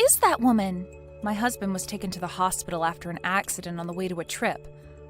is that woman?" My husband was taken to the hospital after an accident on the way to a trip.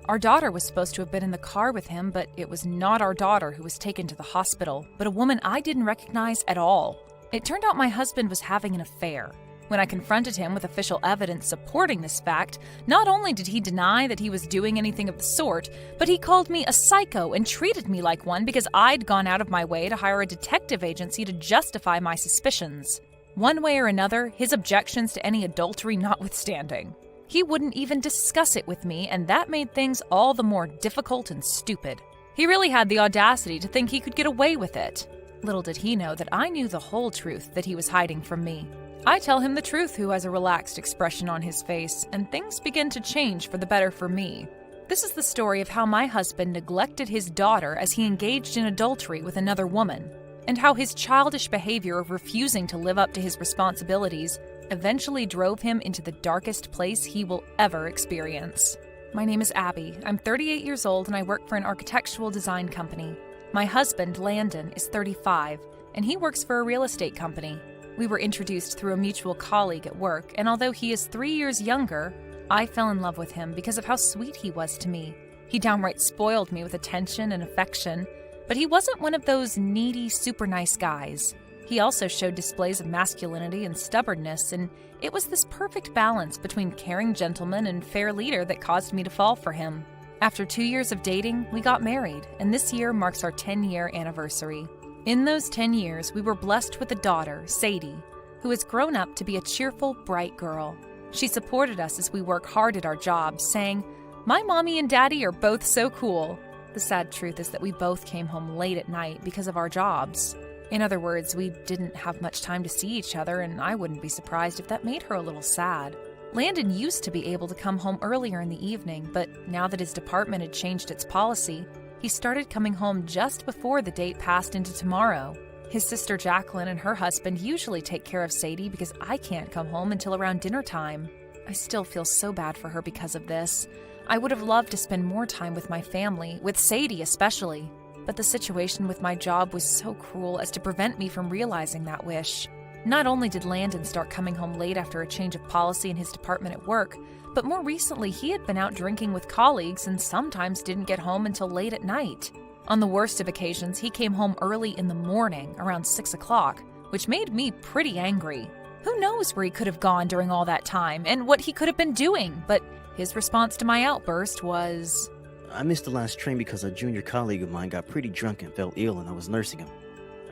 Our daughter was supposed to have been in the car with him, but it was not our daughter who was taken to the hospital, but a woman I didn't recognize at all. It turned out my husband was having an affair. When I confronted him with official evidence supporting this fact, not only did he deny that he was doing anything of the sort, but he called me a psycho and treated me like one because I'd gone out of my way to hire a detective agency to justify my suspicions. One way or another, his objections to any adultery notwithstanding. He wouldn't even discuss it with me, and that made things all the more difficult and stupid. He really had the audacity to think he could get away with it. Little did he know that I knew the whole truth that he was hiding from me. I tell him the truth who has a relaxed expression on his face, and things begin to change for the better for me. This is the story of how my husband neglected his daughter as he engaged in adultery with another woman, and how his childish behavior of refusing to live up to his responsibilities eventually drove him into the darkest place he will ever experience. My name is Abby. I'm 38 years old and I work for an architectural design company. My husband, Landon, is 35, and he works for a real estate company. We were introduced through a mutual colleague at work, and although he is 3 years younger, I fell in love with him because of how sweet he was to me. He downright spoiled me with attention and affection, but he wasn't one of those needy, super nice guys. He also showed displays of masculinity and stubbornness, and it was this perfect balance between caring gentleman and fair leader that caused me to fall for him. After 2 years of dating, we got married, and this year marks our 10-year anniversary. In those 10 years, we were blessed with a daughter, Sadie, who has grown up to be a cheerful, bright girl. She supported us as we work hard at our jobs, saying, "My mommy and daddy are both so cool." The sad truth is that we both came home late at night because of our jobs. In other words, we didn't have much time to see each other, and I wouldn't be surprised if that made her a little sad. Landon used to be able to come home earlier in the evening, but now that his department had changed its policy, he started coming home just before the date passed into tomorrow. His sister Jacqueline and her husband usually take care of Sadie because I can't come home until around dinner time. I still feel so bad for her because of this. I would have loved to spend more time with my family, with Sadie especially, but the situation with my job was so cruel as to prevent me from realizing that wish. Not only did Landon start coming home late after a change of policy in his department at work, but more recently he had been out drinking with colleagues and sometimes didn't get home until late at night. On the worst of occasions, he came home early in the morning, around 6 o'clock, which made me pretty angry. Who knows where he could have gone during all that time and what he could have been doing, but his response to my outburst was, "I missed the last train because a junior colleague of mine got pretty drunk and fell ill and I was nursing him.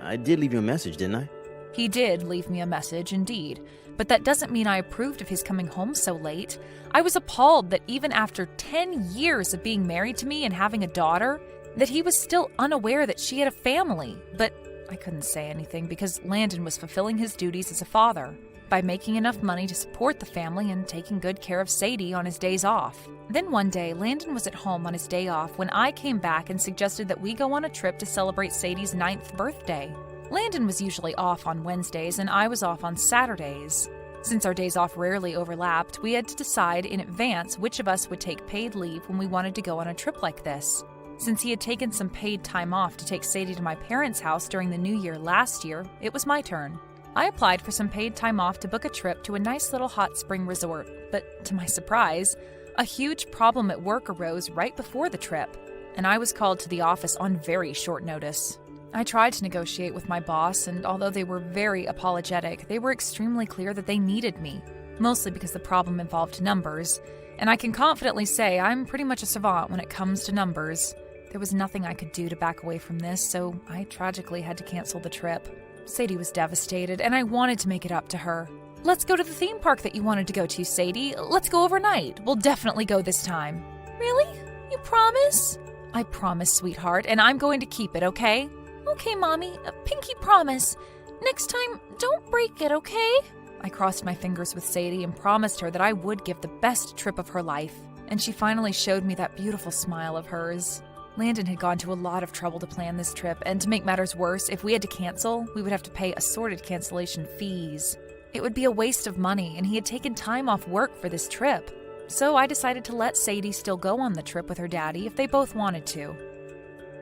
I did leave you a message, didn't I?" He did leave me a message, indeed, but that doesn't mean I approved of his coming home so late. I was appalled that even after 10 years of being married to me and having a daughter, that he was still unaware that she had a family. But I couldn't say anything because Landon was fulfilling his duties as a father by making enough money to support the family and taking good care of Sadie on his days off. Then one day, Landon was at home on his day off when I came back and suggested that we go on a trip to celebrate Sadie's 9th birthday. Landon was usually off on Wednesdays and I was off on Saturdays. Since our days off rarely overlapped, we had to decide in advance which of us would take paid leave when we wanted to go on a trip like this. Since he had taken some paid time off to take Sadie to my parents' house during the New Year last year, it was my turn. I applied for some paid time off to book a trip to a nice little hot spring resort, but to my surprise, a huge problem at work arose right before the trip, and I was called to the office on very short notice. I tried to negotiate with my boss, and although they were very apologetic, they were extremely clear that they needed me, mostly because the problem involved numbers, and I can confidently say I'm pretty much a savant when it comes to numbers. There was nothing I could do to back away from this, so I tragically had to cancel the trip. Sadie was devastated, and I wanted to make it up to her. "Let's go to the theme park that you wanted to go to, Sadie. Let's go overnight. We'll definitely go this time." "Really? You promise?" "I promise, sweetheart, and I'm going to keep it, okay?" "Okay, Mommy. A pinky promise. Next time, don't break it, okay?" I crossed my fingers with Sadie and promised her that I would give the best trip of her life, and she finally showed me that beautiful smile of hers. Landon had gone to a lot of trouble to plan this trip, and to make matters worse, if we had to cancel, we would have to pay assorted cancellation fees. It would be a waste of money, and he had taken time off work for this trip. So I decided to let Sadie still go on the trip with her daddy if they both wanted to.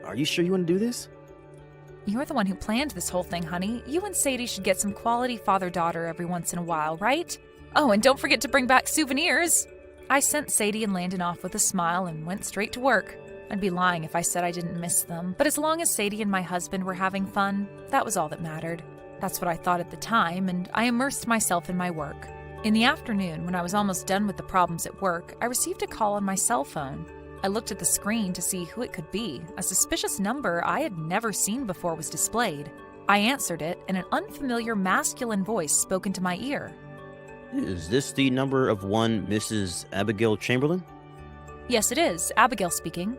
"Are you sure you want to do this?" "You're the one who planned this whole thing, honey. You and Sadie should get some quality father-daughter every once in a while, right? Oh, and don't forget to bring back souvenirs. I sent Sadie and Landon off with a smile and went straight to work. I'd be lying if I said I didn't miss them, but as long as Sadie and my husband were having fun, that was all that mattered. That's what I thought at the time, and I immersed myself in my work. In the afternoon, when I was almost done with the problems at work, I received a call on my cell phone. I looked at the screen to see who it could be. A suspicious number I had never seen before was displayed. I answered it, and an unfamiliar masculine voice spoke into my ear. Is this the number of one Mrs. Abigail Chamberlain? Yes, it is. Abigail speaking.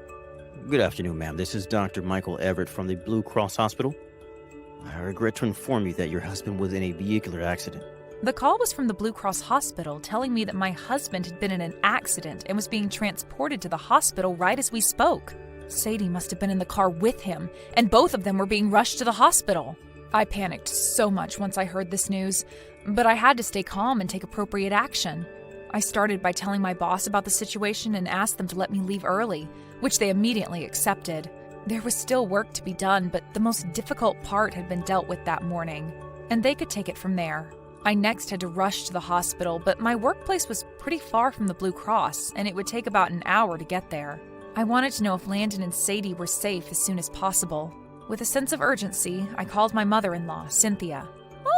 Good afternoon, ma'am. This is Dr. Michael Everett from the Blue Cross Hospital. I regret to inform you that your husband was in a vehicular accident. The call was from the Blue Cross Hospital telling me that my husband had been in an accident and was being transported to the hospital right as we spoke. Sadie must have been in the car with him, and both of them were being rushed to the hospital. I panicked so much once I heard this news, but I had to stay calm and take appropriate action. I started by telling my boss about the situation and asked them to let me leave early, which they immediately accepted. There was still work to be done, but the most difficult part had been dealt with that morning, and they could take it from there. I next had to rush to the hospital, but my workplace was pretty far from the Blue Cross, and it would take about an hour to get there. I wanted to know if Landon and Sadie were safe as soon as possible. With a sense of urgency, I called my mother-in-law, Cynthia.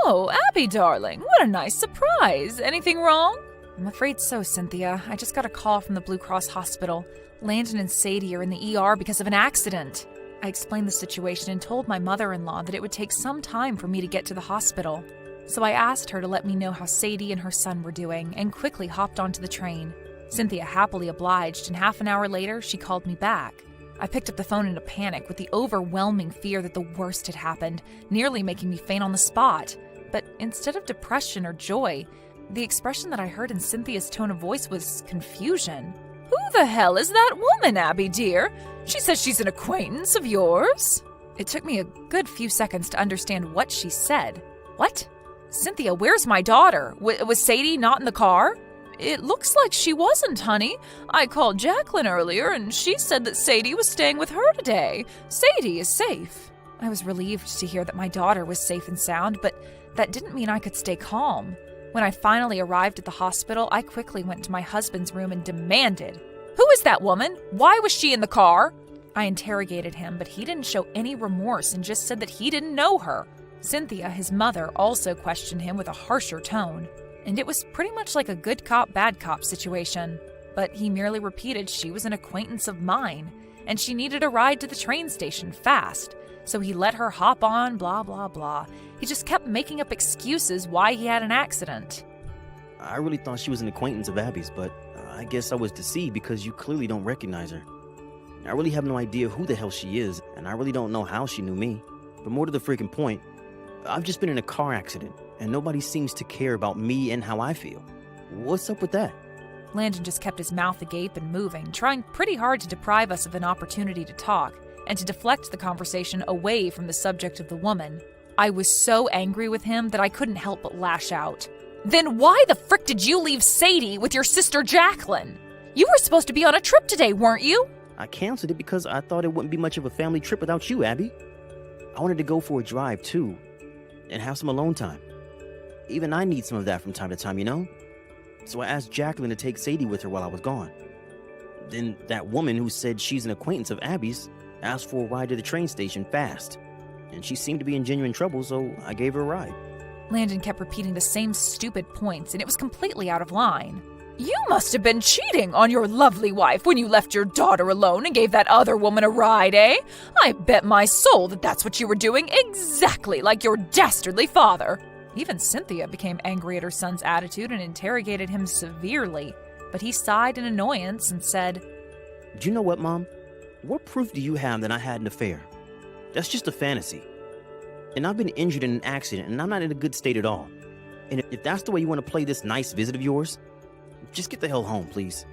Oh, Abby, darling, what a nice surprise. Anything wrong? I'm afraid so, Cynthia. I just got a call from the Blue Cross Hospital. Landon and Sadie are in the ER because of an accident. I explained the situation and told my mother-in-law that it would take some time for me to get to the hospital. So I asked her to let me know how Sadie and her son were doing and quickly hopped onto the train. Cynthia happily obliged, and half an hour later, she called me back. I picked up the phone in a panic with the overwhelming fear that the worst had happened, nearly making me faint on the spot. But instead of depression or joy, the expression that I heard in Cynthia's tone of voice was confusion. Who the hell is that woman, Abby, dear? She says she's an acquaintance of yours. It took me a good few seconds to understand what she said. What? Cynthia, where's my daughter? Was Sadie not in the car? It looks like she wasn't, honey. I called Jacqueline earlier, and she said that Sadie was staying with her today. Sadie is safe. I was relieved to hear that my daughter was safe and sound, but that didn't mean I could stay calm. When I finally arrived at the hospital, I quickly went to my husband's room and demanded, "Who is that woman? Why was she in the car?" I interrogated him, but he didn't show any remorse and just said that he didn't know her. Cynthia, his mother, also questioned him with a harsher tone, and it was pretty much like a good cop, bad cop situation. But he merely repeated she was an acquaintance of mine, and she needed a ride to the train station fast, so he let her hop on, blah, blah, blah. He just kept making up excuses why he had an accident. I really thought she was an acquaintance of Abby's, but I guess I was deceived because you clearly don't recognize her. I really have no idea who the hell she is, and I really don't know how she knew me. But more to the freaking point, I've just been in a car accident, and nobody seems to care about me and how I feel. What's up with that? Landon just kept his mouth agape and moving, trying pretty hard to deprive us of an opportunity to talk, and to deflect the conversation away from the subject of the woman. I was so angry with him that I couldn't help but lash out. Then why the frick did you leave Sadie with your sister Jacqueline? You were supposed to be on a trip today, weren't you? I canceled it because I thought it wouldn't be much of a family trip without you, Abby. I wanted to go for a drive, too, and have some alone time. Even I need some of that from time to time, you know? So I asked Jacqueline to take Sadie with her while I was gone. Then that woman who said she's an acquaintance of Abby's asked for a ride to the train station fast. And she seemed to be in genuine trouble, so I gave her a ride. Landon kept repeating the same stupid points, and it was completely out of line. You must have been cheating on your lovely wife when you left your daughter alone and gave that other woman a ride, eh? I bet my soul that that's what you were doing, exactly like your dastardly father. Even Cynthia became angry at her son's attitude and interrogated him severely, but he sighed in annoyance and said, Do you know what, Mom? What proof do you have that I had an affair? That's just a fantasy. And I've been injured in an accident, and I'm not in a good state at all. And if that's the way you want to play this nice visit of yours, just get the hell home, please.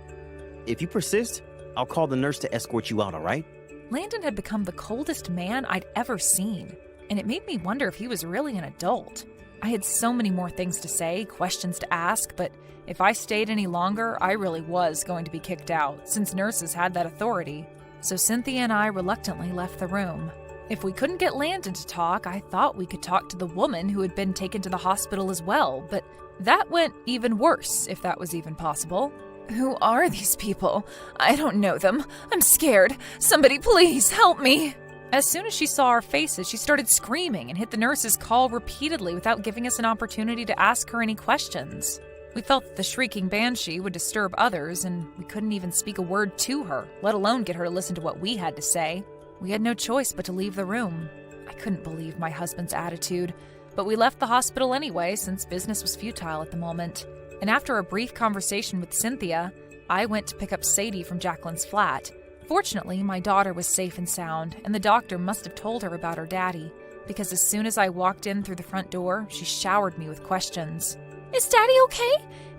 If you persist, I'll call the nurse to escort you out, all right? Landon had become the coldest man I'd ever seen, and it made me wonder if he was really an adult. I had so many more things to say, questions to ask, but if I stayed any longer, I really was going to be kicked out, since nurses had that authority. So Cynthia and I reluctantly left the room. If we couldn't get Landon to talk, I thought we could talk to the woman who had been taken to the hospital as well, but That went even worse, if that was even possible. Who are these people? I don't know them. I'm scared. Somebody please help me. As soon as she saw our faces, she started screaming and hit the nurse's call repeatedly without giving us an opportunity to ask her any questions. We felt that the shrieking banshee would disturb others, and we couldn't even speak a word to her, let alone get her to listen to what we had to say. We had no choice but to leave the room. I couldn't believe my husband's attitude, but we left the hospital anyway since business was futile at the moment. And after a brief conversation with Cynthia, I went to pick up Sadie from Jacqueline's flat. Fortunately, my daughter was safe and sound, and the doctor must have told her about her daddy, because as soon as I walked in through the front door, she showered me with questions. Is Daddy okay?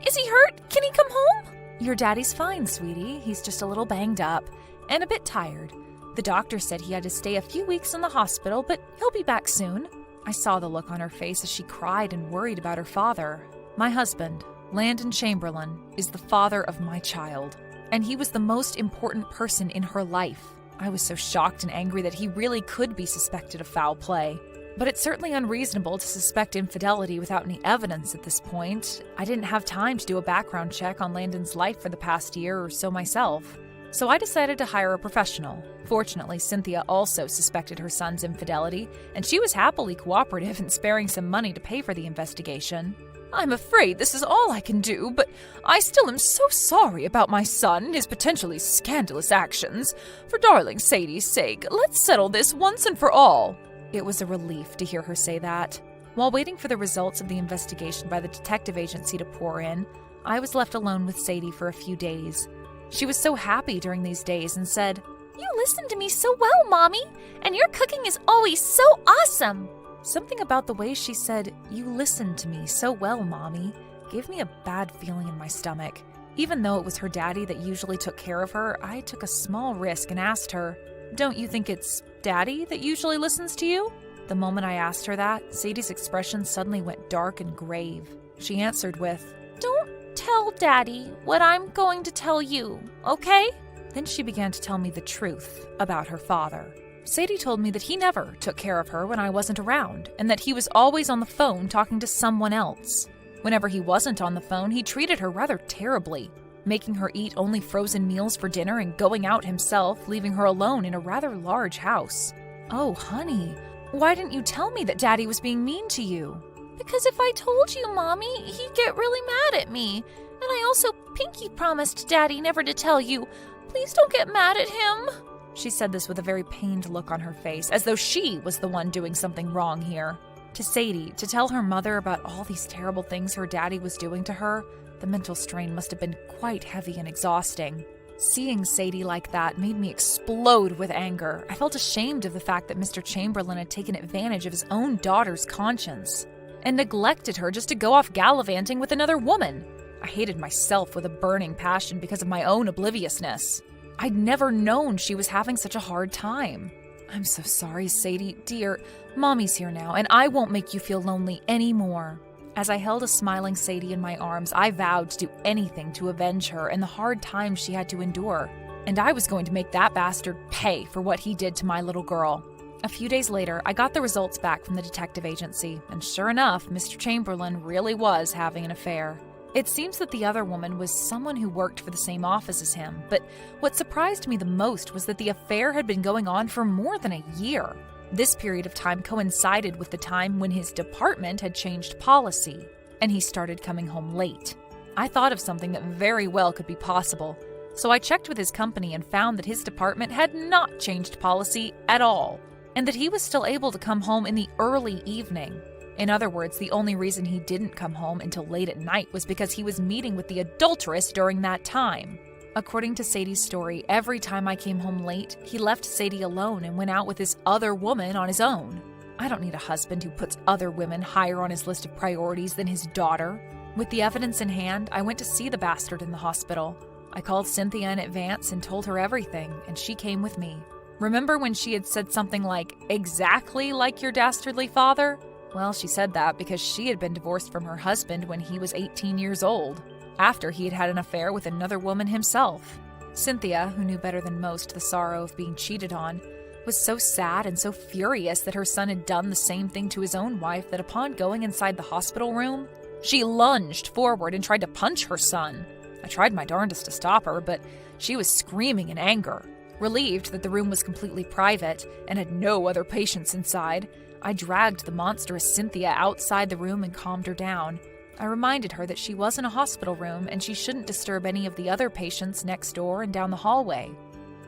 Is he hurt? Can he come home? Your daddy's fine, sweetie. He's just a little banged up and a bit tired. The doctor said he had to stay a few weeks in the hospital, but he'll be back soon. I saw the look on her face as she cried and worried about her father. My husband, Landon Chamberlain, is the father of my child, and he was the most important person in her life. I was so shocked and angry that he really could be suspected of foul play. But it's certainly unreasonable to suspect infidelity without any evidence at this point. I didn't have time to do a background check on Landon's life for the past year or so myself. So I decided to hire a professional. Fortunately, Cynthia also suspected her son's infidelity, and she was happily cooperative in sparing some money to pay for the investigation. I'm afraid this is all I can do, but I still am so sorry about my son and his potentially scandalous actions. For darling Sadie's sake, let's settle this once and for all. It was a relief to hear her say that. While waiting for the results of the investigation by the detective agency to pour in, I was left alone with Sadie for a few days. She was so happy during these days and said, "You listen to me so well, Mommy, and your cooking is always so awesome." Something about the way she said, "You listen to me so well, Mommy," gave me a bad feeling in my stomach. Even though it was her daddy that usually took care of her, I took a small risk and asked her, "Don't you think it's Daddy that usually listens to you?" The moment I asked her that, Sadie's expression suddenly went dark and grave. She answered with, "Don't tell Daddy what I'm going to tell you, okay?" Then she began to tell me the truth about her father. Sadie told me that he never took care of her when I wasn't around, and that he was always on the phone talking to someone else. Whenever he wasn't on the phone, he treated her rather terribly, making her eat only frozen meals for dinner and going out himself, leaving her alone in a rather large house. Oh, honey, why didn't you tell me that Daddy was being mean to you? Because if I told you, Mommy, he'd get really mad at me. And I also pinky promised Daddy never to tell you. Please don't get mad at him. She said this with a very pained look on her face, as though she was the one doing something wrong here. To Sadie, to tell her mother about all these terrible things her daddy was doing to her, the mental strain must have been quite heavy and exhausting. Seeing Sadie like that made me explode with anger. I felt ashamed of the fact that Mr. Chamberlain had taken advantage of his own daughter's conscience and neglected her just to go off gallivanting with another woman. I hated myself with a burning passion because of my own obliviousness. I'd never known she was having such a hard time. I'm so sorry, Sadie. Dear, Mommy's here now, and I won't make you feel lonely anymore. As I held a smiling Sadie in my arms, I vowed to do anything to avenge her and the hard times she had to endure. And I was going to make that bastard pay for what he did to my little girl. A few days later, I got the results back from the detective agency, and sure enough, Mr. Chamberlain really was having an affair. It seems that the other woman was someone who worked for the same office as him, but what surprised me the most was that the affair had been going on for more than a year. This period of time coincided with the time when his department had changed policy, and he started coming home late. I thought of something that very well could be possible, so I checked with his company and found that his department had not changed policy at all, and that he was still able to come home in the early evening. In other words, the only reason he didn't come home until late at night was because he was meeting with the adulteress during that time. According to Sadie's story, every time I came home late, he left Sadie alone and went out with this other woman on his own. I don't need a husband who puts other women higher on his list of priorities than his daughter. With the evidence in hand, I went to see the bastard in the hospital. I called Cynthia in advance and told her everything, and she came with me. Remember when she had said something like, "Exactly like your dastardly father"? Well, she said that because she had been divorced from her husband when he was 18 years old, after he had had an affair with another woman himself. Cynthia, who knew better than most the sorrow of being cheated on, was so sad and so furious that her son had done the same thing to his own wife that upon going inside the hospital room, She lunged forward and tried to punch her son. I tried my darndest to stop her, but she was screaming in anger. Relieved that the room was completely private and had no other patients inside, I dragged the monstrous Cynthia outside the room and calmed her down. I reminded her that she was in a hospital room and she shouldn't disturb any of the other patients next door and down the hallway.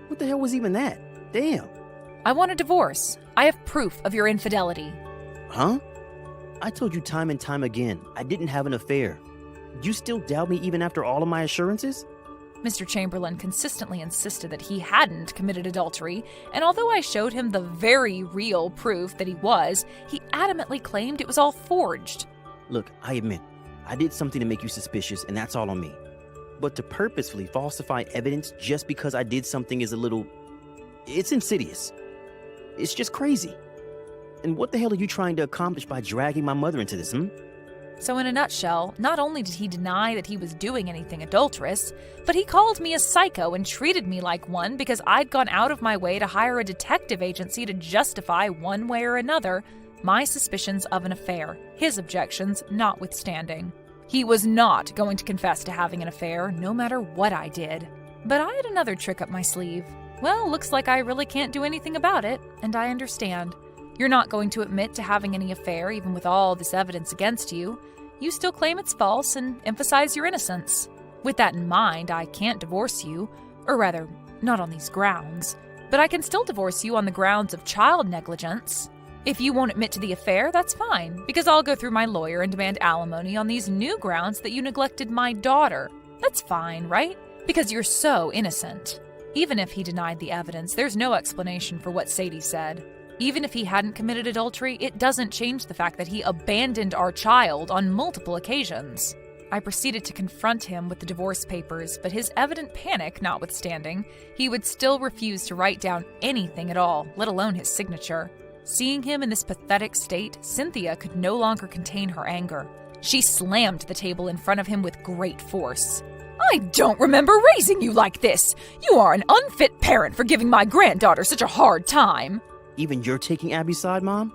What the hell was even that? Damn. I want a divorce. I have proof of your infidelity. Huh? I told you time and time again, I didn't have an affair. You still doubt me even after all of my assurances? Mr. Chamberlain consistently insisted that he hadn't committed adultery, and although I showed him the very real proof that he was, he adamantly claimed it was all forged. Look, I admit, I did something to make you suspicious, and that's all on me. But to purposefully falsify evidence just because I did something is it's insidious. It's just crazy. And what the hell are you trying to accomplish by dragging my mother into this, So in a nutshell, not only did he deny that he was doing anything adulterous, but he called me a psycho and treated me like one because I'd gone out of my way to hire a detective agency to justify one way or another my suspicions of an affair, his objections notwithstanding. He was not going to confess to having an affair, no matter what I did. But I had another trick up my sleeve. Well, looks like I really can't do anything about it, and I understand. You're not going to admit to having any affair, even with all this evidence against you. You still claim it's false and emphasize your innocence. With that in mind, I can't divorce you, or rather, not on these grounds, but I can still divorce you on the grounds of child negligence. If you won't admit to the affair, that's fine, because I'll go through my lawyer and demand alimony on these new grounds that you neglected my daughter. That's fine, right? Because you're so innocent. Even if he denied the evidence, there's no explanation for what Sadie said. Even if he hadn't committed adultery, it doesn't change the fact that he abandoned our child on multiple occasions. I proceeded to confront him with the divorce papers, but his evident panic notwithstanding, he would still refuse to write down anything at all, let alone his signature. Seeing him in this pathetic state, Cynthia could no longer contain her anger. She slammed the table in front of him with great force. I don't remember raising you like this! You are an unfit parent for giving my granddaughter such a hard time! Even you're taking Abby's side, Mom?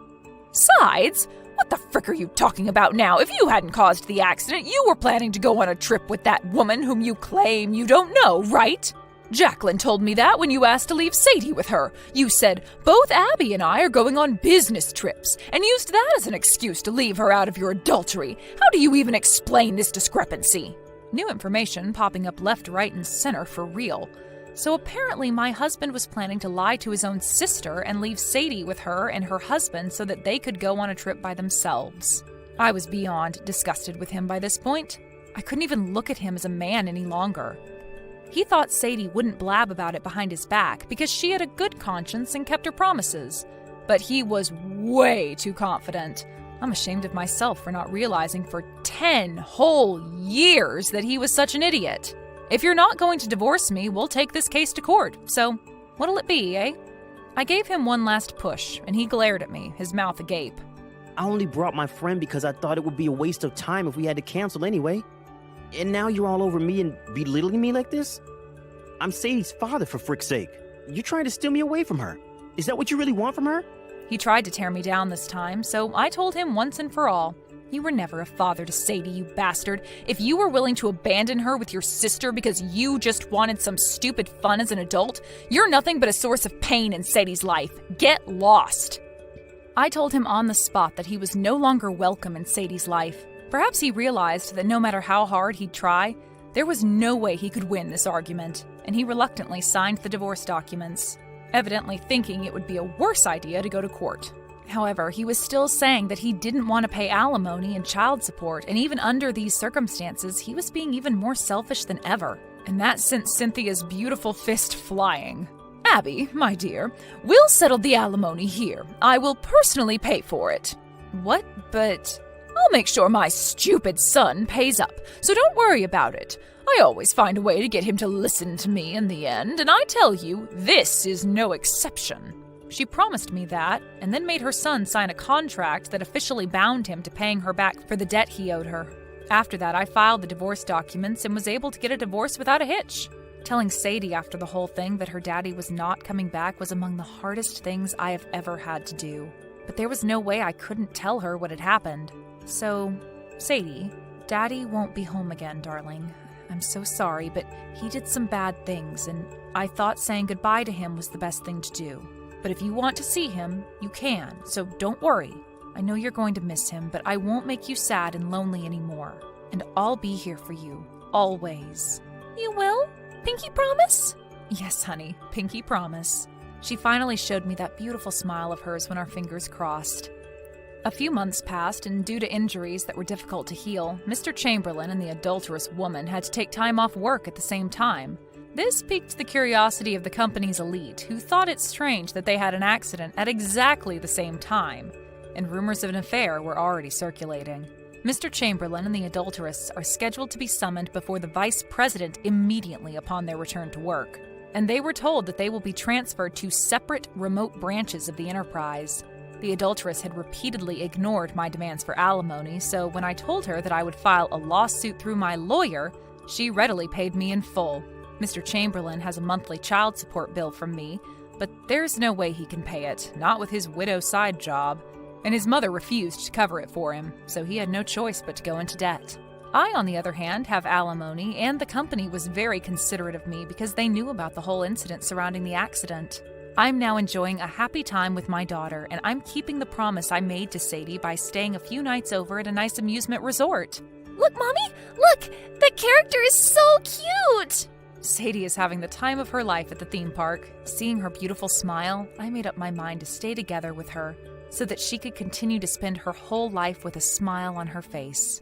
Sides? What the frick are you talking about now? If you hadn't caused the accident, you were planning to go on a trip with that woman whom you claim you don't know, right? Jacqueline told me that when you asked to leave Sadie with her. You said, both Abby and I are going on business trips, and used that as an excuse to leave her out of your adultery. How do you even explain this discrepancy? New information popping up left, right, and center for real. So apparently my husband was planning to lie to his own sister and leave Sadie with her and her husband so that they could go on a trip by themselves. I was beyond disgusted with him by this point. I couldn't even look at him as a man any longer. He thought Sadie wouldn't blab about it behind his back because she had a good conscience and kept her promises. But he was way too confident. I'm ashamed of myself for not realizing for 10 whole years that he was such an idiot. If you're not going to divorce me, we'll take this case to court. So, what'll it be, eh? I gave him one last push, and he glared at me, his mouth agape. I only brought my friend because I thought it would be a waste of time if we had to cancel anyway. And now you're all over me and belittling me like this? I'm Sadie's father, for frick's sake. You're trying to steal me away from her. Is that what you really want from her? He tried to tear me down this time, so I told him once and for all. You were never a father to Sadie, you bastard. If you were willing to abandon her with your sister because you just wanted some stupid fun as an adult, you're nothing but a source of pain in Sadie's life. Get lost. I told him on the spot that he was no longer welcome in Sadie's life. Perhaps he realized that no matter how hard he'd try, there was no way he could win this argument, and he reluctantly signed the divorce documents, evidently thinking it would be a worse idea to go to court. However, he was still saying that he didn't want to pay alimony and child support, and even under these circumstances, he was being even more selfish than ever. And that sent Cynthia's beautiful fist flying. Abby, my dear, we'll settle the alimony here. I will personally pay for it. What? But I'll make sure my stupid son pays up, so don't worry about it. I always find a way to get him to listen to me in the end, and I tell you, this is no exception. She promised me that, and then made her son sign a contract that officially bound him to paying her back for the debt he owed her. After that, I filed the divorce documents and was able to get a divorce without a hitch. Telling Sadie after the whole thing that her daddy was not coming back was among the hardest things I have ever had to do. But there was no way I couldn't tell her what had happened. So, Sadie, Daddy won't be home again, darling. I'm so sorry, but he did some bad things, and I thought saying goodbye to him was the best thing to do. But if you want to see him, you can, so don't worry. I know you're going to miss him, but I won't make you sad and lonely anymore. And I'll be here for you, always. You will? Pinky promise? Yes, honey, pinky promise. She finally showed me that beautiful smile of hers when our fingers crossed. A few months passed, and due to injuries that were difficult to heal, Mr. Chamberlain and the adulterous woman had to take time off work at the same time. This piqued the curiosity of the company's elite, who thought it strange that they had an accident at exactly the same time, and rumors of an affair were already circulating. Mr. Chamberlain and the adulteress are scheduled to be summoned before the vice president immediately upon their return to work, and they were told that they will be transferred to separate remote branches of the enterprise. The adulteress had repeatedly ignored my demands for alimony, so when I told her that I would file a lawsuit through my lawyer, she readily paid me in full. Mr. Chamberlain has a monthly child support bill from me, but there's no way he can pay it, not with his widow side job, and his mother refused to cover it for him, so he had no choice but to go into debt. I, on the other hand, have alimony, and the company was very considerate of me because they knew about the whole incident surrounding the accident. I'm now enjoying a happy time with my daughter, and I'm keeping the promise I made to Sadie by staying a few nights over at a nice amusement resort. Look, Mommy! Look! That character is so cute! Sadie is having the time of her life at the theme park. Seeing her beautiful smile, I made up my mind to stay together with her so that she could continue to spend her whole life with a smile on her face.